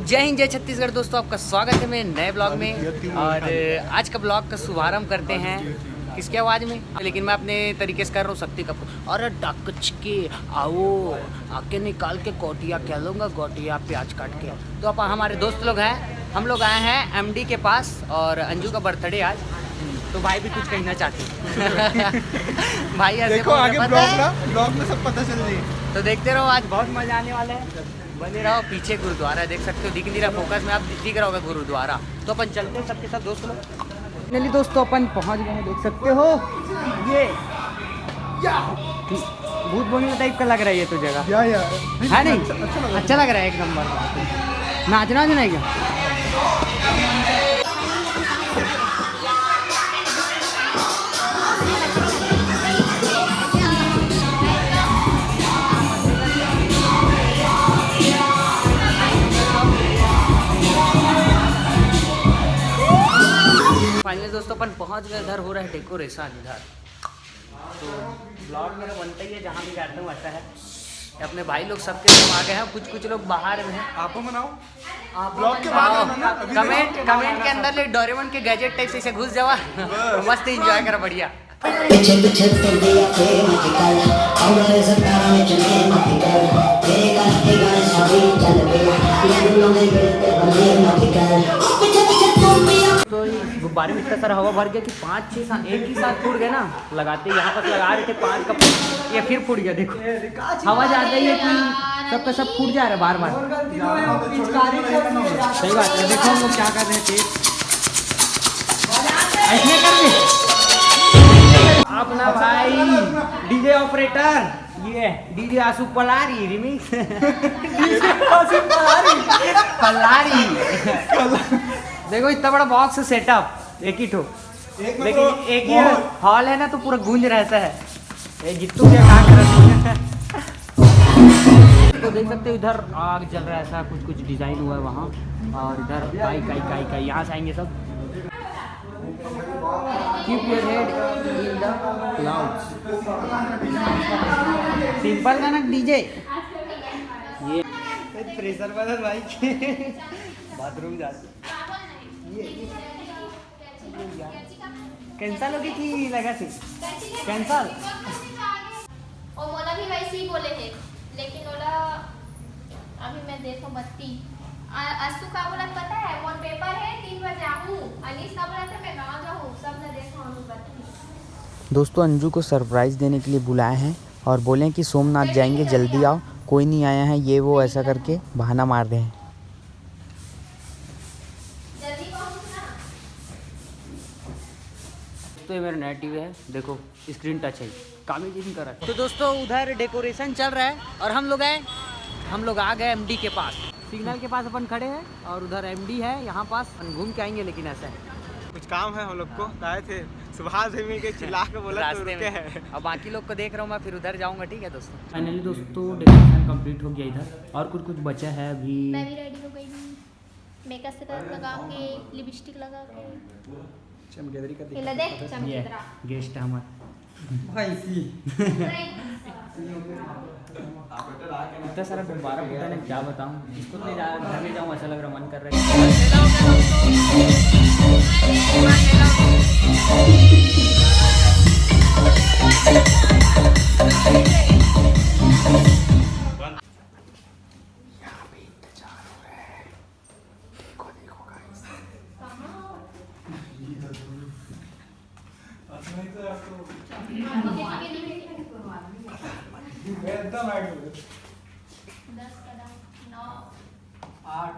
जय हिंद जय छत्तीसगढ़ दोस्तों, आपका स्वागत है मेरे नए ब्लॉग में। और आज का ब्लॉग का शुभारंभ करते हैं किसके आवाज़ में, लेकिन मैं अपने तरीके से कर रहा हूँ शक्ति कपूर। और डकच के आओ आके निकाल के कोटिया क्या लूँगा, गोटिया प्याज काट के। तो अब हमारे दोस्त लोग हैं, हम लोग आए हैं एमडी के पास और अंजू का बर्थडे आज, तो भाई भी कुछ कहना चाहते हैं। भाई ऐसे देखो आगे ब्लॉग में सब पता चल रही है, तो देखते रहो, आज बहुत मजा आने वाला है। बने रहो। पीछे गुरुद्वारा देख सकते हो, दिख नहीं रहा फोकस में, आप दिख रहा होगा गुरुद्वारा। तो अपन चलते हैं सबके साथ दोस्त लोग। फाइनली दोस्तों अपन पहुंच गए हैं, देख सकते हो ये भूत बंगला टाइप का लग रहा है ये तो जगह या है नहीं? अच्छा लग रहा है एक नंबर। नाचना है क्या? फाइनली दोस्तों अपन पहुंच गए, इधर हो रहा है डेकोरेशन इधर। तो ब्लॉग मेरा बनता ही है, जहाँ भी जाता हूँ आता है। अपने भाई लोग सबके लोग आ गए हैं, कुछ लोग बाहर में हैं। आपको मनाओ, आप ब्लॉग के बाद आना ना, अभी कमेंट के अंदर ले डोरेमोन के गैजेट टाइप से घुस जावा। मस्त एंजॉय करा, बढ़िया। तो गुब्बारे में इतना सारा हवा भर गया कि 5-6 एक ही साथ फूट गए ना। लगाते यहाँ पर लगा रहे थे 5 का, ये फिर फूट गया। देखो हवा ज्यादा ही है कि सबका सब फूट जा रहा है बार बार। सही बात है। देखो हम लोग क्या कर रहे थे, ऐसे कर रहे अपना भाई डीजे ऑपरेटर, ये डीजे आसू पलारी रिमिक्स। पलारी देखो इतना बड़ा बॉक्स सेटअप, एक ही ठो, लेकिन एक ही हॉल है ना, तो पूरा गूंज रहता है। ये जितू क्या काम कर रही है। तो देख सकते हो इधर आग जल रहा है, ऐसा कुछ डिजाइन हुआ है वहाँ। और इधर काई यहाँ से आएंगे सब। Keep your head in the clouds। Simple का ना डीजे, ये प्रेशर वाला भाई बाथरूम जाते कैंसल होगी कि लगा थी कैंसल। और मोला भी वैसे ही बोले हैं, लेकिन ओला अभी मैं देखो बत्ती असु का बोला पता है, कौन पेपर है 3 बजे आऊँ। अनीस का बोला था मैं गाँव जाऊँ, सब ने देखो बत्ती। दोस्तों अंजू को सरप्राइज देने के लिए बुलाए हैं और बोले कि सोमनाथ जाएंगे, जल्दी आओ, कोई नहीं आया है, ये वो ऐसा करके बहाना मार रहे हैं। तो ये मेरा नया टीवी है, देखो स्क्रीन टच है, काम ही नहीं कर रहा है। तो दोस्तों उधर डेकोरेशन चल रहा है और हम लोग आ गए एमडी के पास। सिग्नल के पास अपन खड़े हैं और उधर एमडी है, यहाँ पास घूम के आएंगे। लेकिन ऐसा है कुछ काम है हम लोग को, आए थे सुभाष से मिल के चिल्ला के बोला तो रुके हैं। अब बाकी लोग को देख रहा हूँ मैं, फिर उधर जाऊँगा। ठीक है दोस्तों, फाइनली दोस्तों डेकोरेशन कंप्लीट हो गया इधर, और कुछ बचा है अभी। मैं भी रेडी हो गई हूँ, मेकअप से लगा के, लिपस्टिक लगा के, चमकेदरी का हिला देख चमकेदरा। गेस्ट है हमारा इतना सारा गुब्बारा फूटा ने क्या बताऊँ, इसको नहीं घर ले जाऊँ ऐसा लग रहा, मन कर रहा है। एकदम ऐड हो 10 कदम 9 8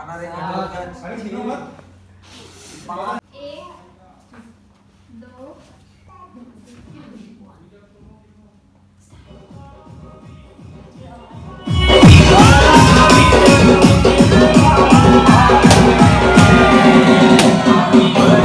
आना रे, अरे सुनो मत। 1 2 DJ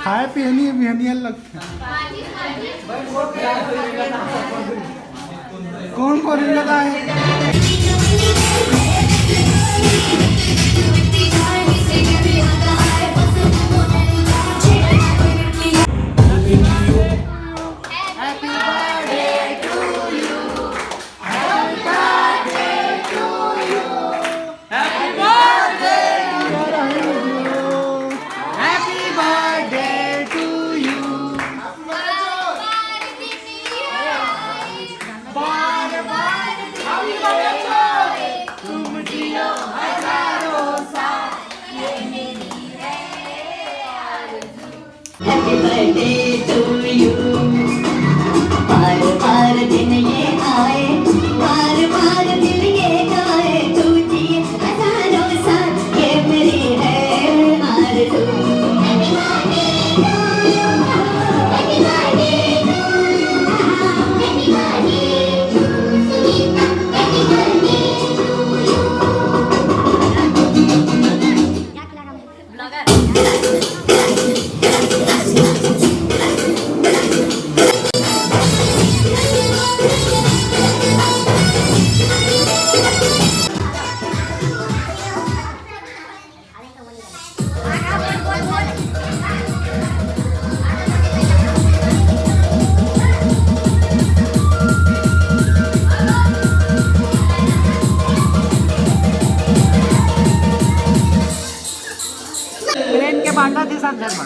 खाए पियनी बिहनिया लगता माजी माजी कौन लगा है Happy birthday to you. बार बार दिन ये आए, बार बार दिन ये गाए, तू जिए हजारों साल, ये मेरी है आरज़ू। Happy birthday to you. Happy birthday to you. Happy birthday to Sunita. Happy birthday to you. क्या खिलाना है? ब्लॉगर। प्लेन के बाटा थी सब धर्म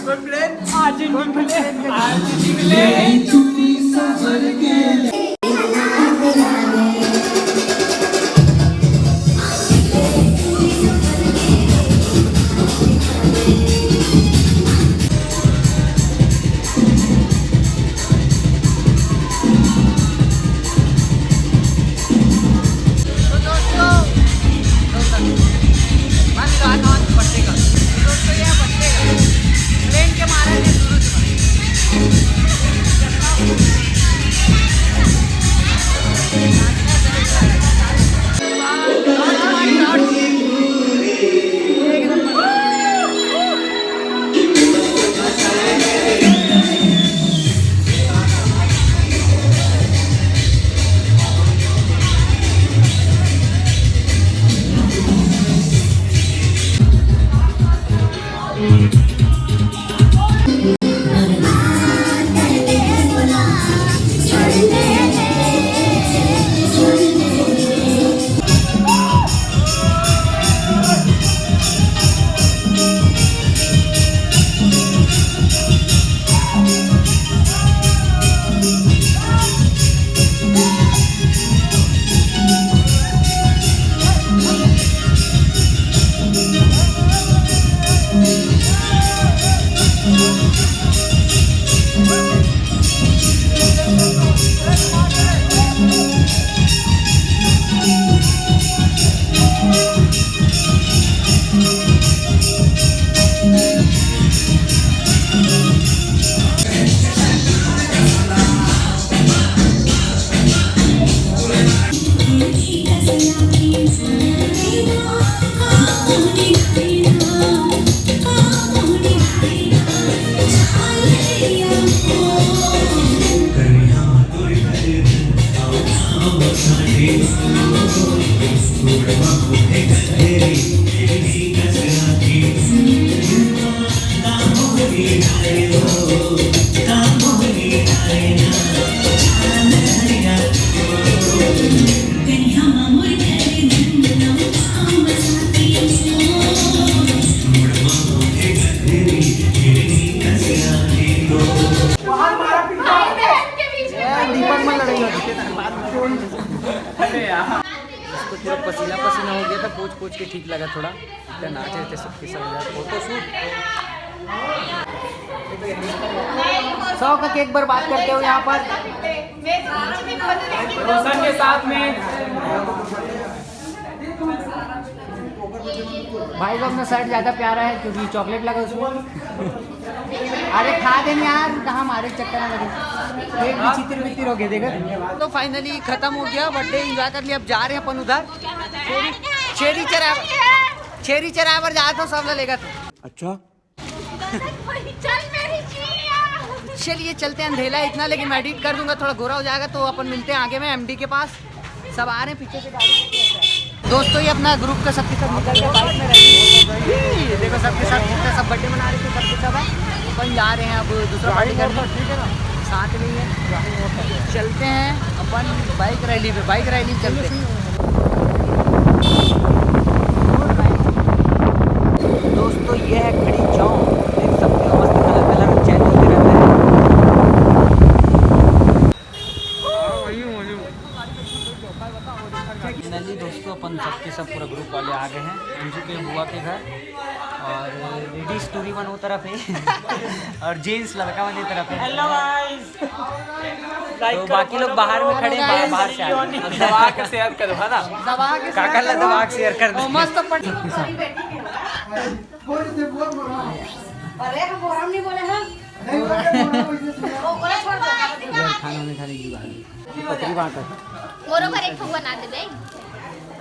प्लेन के मारे थे इसको पूरा पसीना पसीना हो गया था, पूछ पूछ के ठीक लगा थोड़ा। इतना नाच रहे थे सबके सब यार, फोटो शूट 100 का केक बर्बाद करते हो यहाँ पर रोशन के साथ में। भाई को अपना शर्ट ज़्यादा प्यारा है क्योंकि चॉकलेट लगा उसमें। अरे खा देंगे यार, कहाँ हमारे चक्कर में लगे, एक भी चित्र वित्र हो गए देखा। तो फाइनली खत्म हो गया बर्थडे, एंजॉय कर लिया। अब जा रहे हैं अपन उधर छेरी चरावर जा तो सब लेगा। अच्छा चल मेरी चलिए चलते हैं, अंधेला है इतना, लेकिन मैं एडिट कर दूंगा, थोड़ा गोरा हो जाएगा। तो अपन मिलते हैं आगे में एमडी के पास। सब आ रहे हैं पीछे से गाड़ी। दोस्तों ये अपना ग्रुप का सबके सब निकल के बाइक में रही, देखो सबके साथ जितने सब बर्थडे मना रहे थे सबके सब है। अपन जा रहे हैं अब दूसरा पार्टी करने, ठीक है ना, साथ में ही है। चलते हैं अपन बाइक रैली पे, बाइक रैली चलते हैं। दोस्तों ये है खड़ी चौक, देख सकते हो, मस्त कलर कलर चेंज होते रहते हैं। फाइनली दोस्तों अपन सबके सब पूरा ग्रुप वाले आ गए हैं अंजू के बुआ के घर, और लेडीज टूरी वन वो तरफ है और जेंट्स लड़का वाली तरफ है। हेलो गाइस, तो बाकी लोग बाहर में खड़े हैं, बाहर से दबा के शेयर करो, है ना, दबा के काका ला दबा के शेयर कर दो मस्त। अरे हम बोराम नहीं बोले हैं। खाना में खाने की बात पतरी बात है। बरोबर एक ठो बना देबे,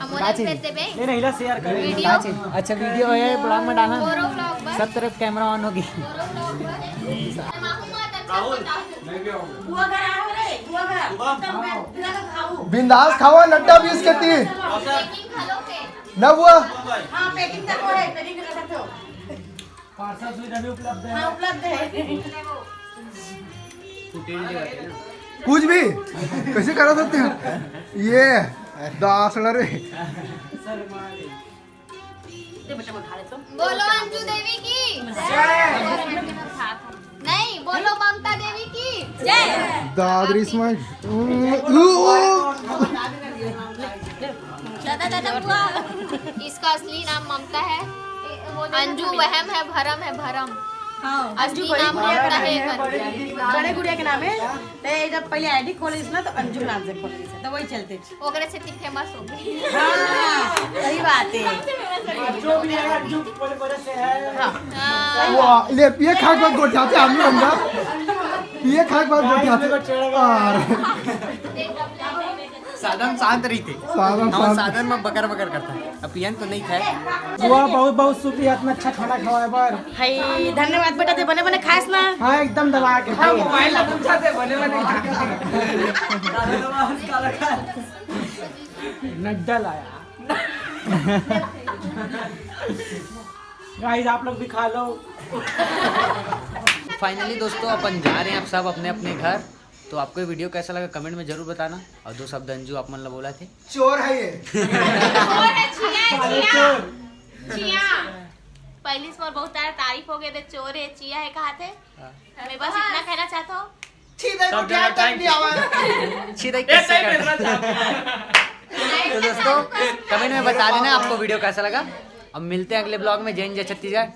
अमोला भेज देबे। नहीं हिला शेयर कर वीडियो। अच्छा वीडियो है, ब्लॉग में डालना, बोरो ब्लॉग बस, सब तरफ कैमरा ऑन होगी। बोरो ब्लॉग बस। माहू मत अच्छा बता। बुआ घर आओ रे, बुआ घर तब मैं पिला के खाऊं। बिंदास खावा नड्डा बीस के तीन पैकिंग खा लो के। न हुआ। हां पैकिंग तक है, पैकिंग कर सकते हो। पार्सल सुविधा भी उपलब्ध है। हां उपलब्ध है। कुछ भी कैसे करा सकते हैं ये दास रे। बोलो अंजू देवी की नहीं, बोलो ममता देवी की जय। दादरी स्माइल। इसका असली नाम ममता है, अंजू वहम है, भरम है, भरम। असली नाम ममता है। बड़े गुड़िया के नाम है। ते जब पहले आईडी खोलिस ना तो अंजू नाम से खोलिस, तो वही चलते। ओकरे से ती फेमस हो गई। हां सही बात है। जो भी है अंजू बोले बोले से है। हाँ। वाह ले ये खाक बात गोठाते आदमी हमदा ये खाक बात गोठाते। साधन शांत रही थी, साधन में बकर बकर करता है। अब पियन तो नहीं खाए। बुआ बहुत बहुत शुक्रिया, इतना अच्छा खाना खवाए पर। हाय धन्यवाद बेटा, ते बने बने खाइस ना। हाँ एकदम दबा के खाओ। मोबाइल पूछा थे बने बने नड्डा लाया। गाइस आप लोग भी खा लो। फाइनली दोस्तों अपन जा रहे हैं अब सब अपने अपने घर। तो आपको ये वीडियो कैसा लगा कमेंट में जरूर बताना। और दो शब्द अंजू आप मन ला बोला थे। चोर है ये। पहली बार बहुत सारा तारीफ हो गए थे, चोर है, चिया है, कहा थे। मैं बस इतना कहना चाहता हूँ। तो दोस्तों कमेंट में बता देना आपको वीडियो कैसा लगा। अब मिलते हैं अगले ब्लॉग में। जय हिंद, जय छत्तीसगढ़।